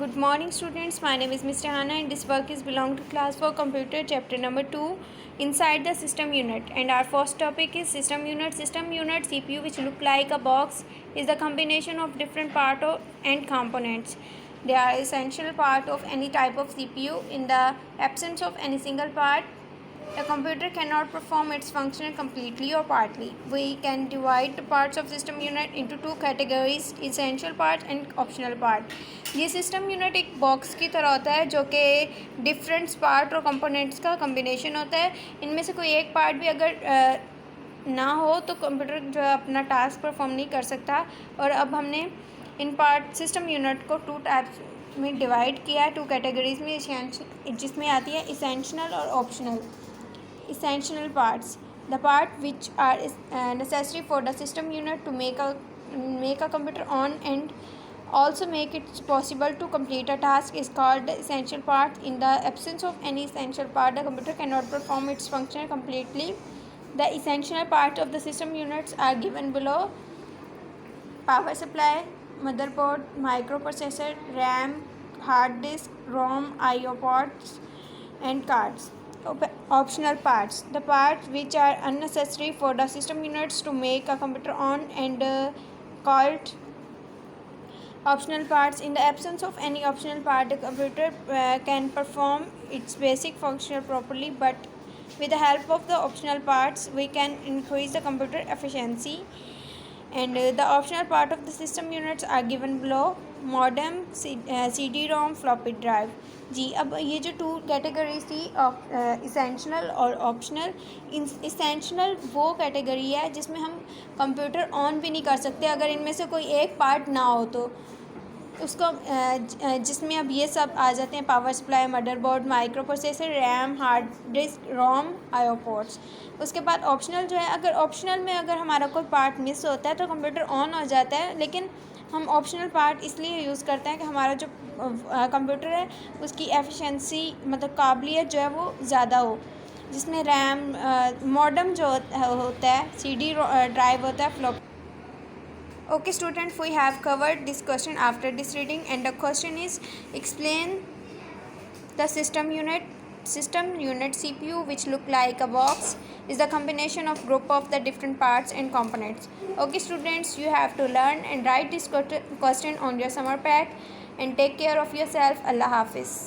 Good morning students, my name is Mr. Hannah and this work is belong to class 4 computer chapter number 2 inside the system unit, and our first topic is system unit. System unit CPU, which look like a box, is the combination of different part and components. They are essential part of any type of CPU. In the absence of any single part, a computer cannot perform its function completely or partly. We can divide the parts of system unit into two categories: essential parts and optional part. ये system unit एक box की तरह होता है जो कि different part और components का कम्बिनेशन होता है. इनमें से कोई एक पार्ट भी अगर ना हो तो कंप्यूटर जो है अपना टास्क परफॉर्म नहीं कर सकता. और अब हमने इन पार्ट सिस्टम यूनिट को टू टाइप्स में डिवाइड किया है, टू कैटेगरीज में, जिसमें आती है इसेंशियल और optional. Essential parts: the part which are necessary for the system unit to make a computer on and also make it possible to complete a task is called the essential part. In the absence of any essential part, the computer cannot perform its function completely. The essential parts of the system units are given below: power supply, motherboard, microprocessor, RAM, hard disk, ROM, IO ports, and cards. Optional parts: the parts which are unnecessary for the system units to make a computer on and called optional parts. In the absence of any optional part, the computer can perform its basic function properly, but with the help of the optional parts we can increase the computer efficiency. And the optional part of the system units are given below: modem, CD-ROM, floppy drive. जी, अब ये जो two categories थी, essential और optional. Essential वो category है जिसमें हम computer on भी नहीं कर सकते अगर इनमें से कोई एक पार्ट ना हो तो उसको, जिसमें अब ये सब आ जाते हैं: power supply, motherboard, micro processor, RAM, hard disk, ROM, IO ports. उसके बाद ऑप्शनल जो है, अगर ऑप्शनल में अगर हमारा कोई पार्ट मिस होता है तो कंप्यूटर ऑन हो जाता है, लेकिन हम ऑप्शनल पार्ट इसलिए यूज़ करते हैं कि हमारा जो कंप्यूटर है उसकी एफिशिएंसी, मतलब काबिलियत जो है वो ज़्यादा हो, जिसमें रैम, मॉडेम जो होता है, CD ड्राइव होता है, flop. Okay students, we have covered this question after this reading, and the question is: explain the system unit. System unit CPU, which look like a box, is the combination of group of the different parts and components. Okay students, you have to learn and write this question on your summer pack, and take care of yourself. Allah Hafiz.